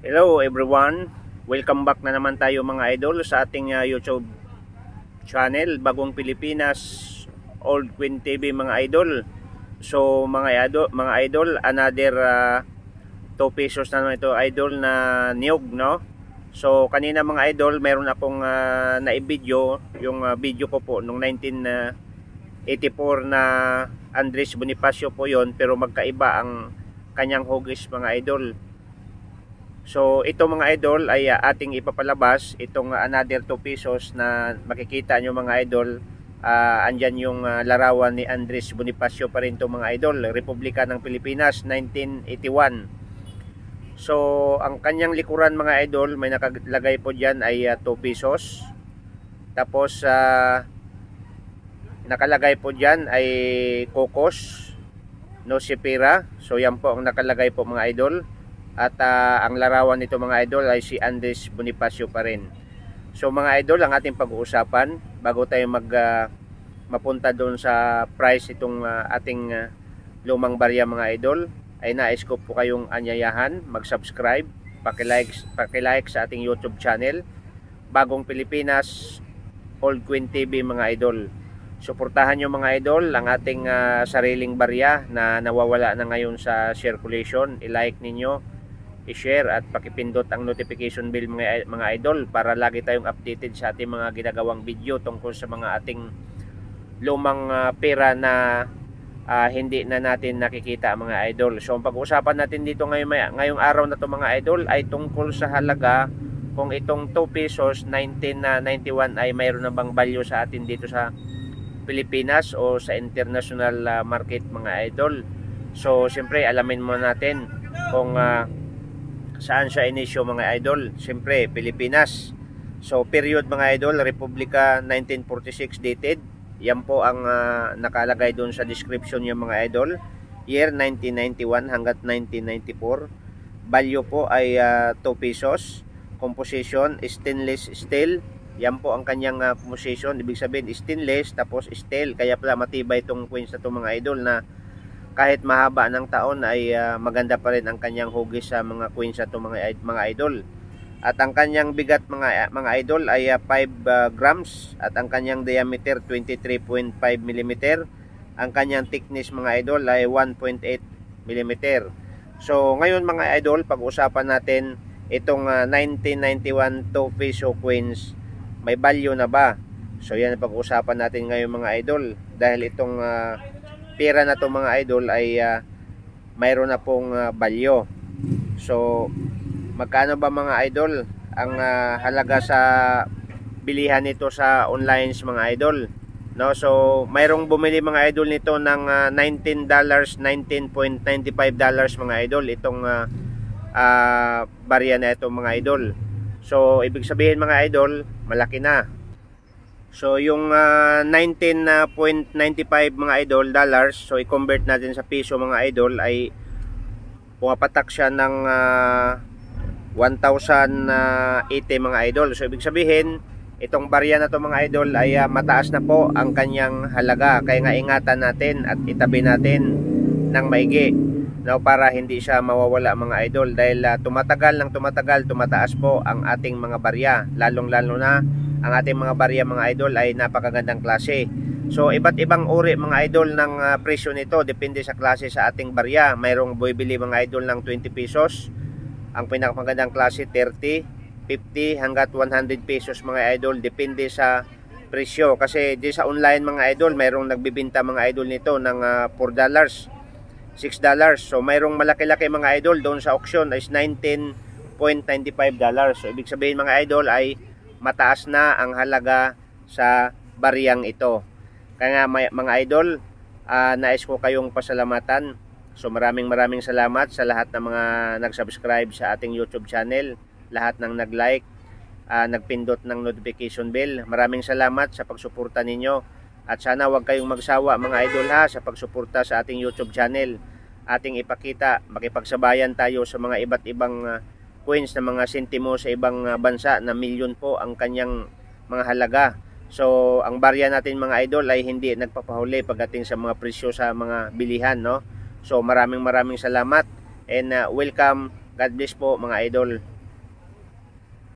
Hello everyone, welcome back na naman tayo mga idol sa ating YouTube channel, Bagong Pilipinas Old Queen TV mga idol. So mga idol, another 2 pesos na naman ito idol na niyog, no? So kanina mga idol, meron akong na-video, yung video ko po nung 1984 na Andres Bonifacio po yon, pero magkaiba ang kanyang hugis mga idol. So ito mga idol ay ating ipapalabas itong another 2 pesos na makikita nyo mga idol. Andyan yung larawan ni Andres Bonifacio pa rin to mga idol, Republika ng Pilipinas 1981. So ang kanyang likuran mga idol, may nakalagay po dyan ay 2 pesos. Tapos nakalagay po dyan ay Cocos no Sipira. So yan po ang nakalagay po mga idol. At ang larawan nito mga idol ay si Andres Bonifacio pa rin. So mga idol, ang ating pag-uusapan bago tayo mapunta doon sa price itong ating lumang barya mga idol, ay nais ko po kayong anyayahan mag-subscribe, paki-like sa ating YouTube channel, Bagong Pilipinas Old Queen TV mga idol. Suportahan nyo mga idol ang ating sariling barya na nawawala na ngayon sa circulation. I-like ninyo, i-share at pakipindot ang notification bell mga idol para lagi tayong updated sa ating mga ginagawang video tungkol sa mga ating lumang pera na hindi na natin nakikita mga idol. So ang pag-uusapan natin dito ngayong araw na to mga idol ay tungkol sa halaga kung itong 2 pesos 1991 ay mayroon na bang value sa atin dito sa Pilipinas o sa international market mga idol. So siyempre alamin muna natin kung saan siya inisyo mga idol. Siyempre Pilipinas. So period mga idol, Republika 1946 dated. Yan po ang nakalagay doon sa description yung mga idol. Year 1991 hanggat 1994. Value po ay 2 pesos. Composition stainless steel. Yan po ang kanyang composition. Ibig sabihin stainless tapos steel. Kaya pala matibay itong coins na ito mga idol, na kahit mahaba ng taon ay maganda pa rin ang kanyang hugis sa mga coins na ito mga idol. At ang kanyang bigat mga idol ay 5 grams at ang kanyang diameter 23.5 mm. Ang kanyang thickness mga idol ay 1.8 mm. So ngayon mga idol, pag-usapan natin itong 1991 2 peso coins, may value na ba? So yan ang pag-usapan natin ngayon mga idol, dahil itong pera na to mga idol ay mayroon na pong value. So magkano ba mga idol ang halaga sa bilihan nito sa online mga idol, no? So mayroong bumili mga idol nito ng $19, $19.95 mga idol, itong barya na ito mga idol. So ibig sabihin mga idol, malaki na. So yung 19.95 mga idol dollars, so i-convert natin sa piso mga idol, ay pumapatak siya ng 1,080 mga idol. So ibig sabihin itong barya na to mga idol ay mataas na po ang kanyang halaga. Kaya nga ingatan natin at itabi natin ng maigi, no, para hindi siya mawawala mga idol, dahil tumataas po ang ating mga barya, lalong na ang ating mga barya mga idol ay napakagandang klase. So iba't ibang uri mga idol ng presyo nito, depende sa klase sa ating barya. Mayroong bibili mga idol ng 20 pesos, ang pinakamagandang klase 30, 50 hanggat 100 pesos mga idol, depende sa presyo. Kasi di sa online mga idol, mayroong nagbibenta mga idol nito ng $4, $6. So mayroong malaki-laki mga idol doon sa auction is $19.95. So ibig sabihin mga idol ay mataas na ang halaga sa bariyang ito. Kaya nga mga idol, nais ko kayong pasalamatan. So maraming salamat sa lahat ng mga nag-subscribe sa ating YouTube channel, lahat ng nag-like, nagpindot ng notification bell. Maraming salamat sa pagsuporta ninyo. At sana huwag kayong magsawa mga idol sa pagsuporta sa ating YouTube channel. Ating ipakita, makipagsabayan tayo sa mga iba't ibang coins na mga sentimo sa ibang bansa na milyon po ang kanyang mga halaga. So ang barya natin mga idol ay hindi nagpapahuli pagdating sa mga presyo sa mga bilihan, no? So maraming salamat and welcome. God bless po mga idol.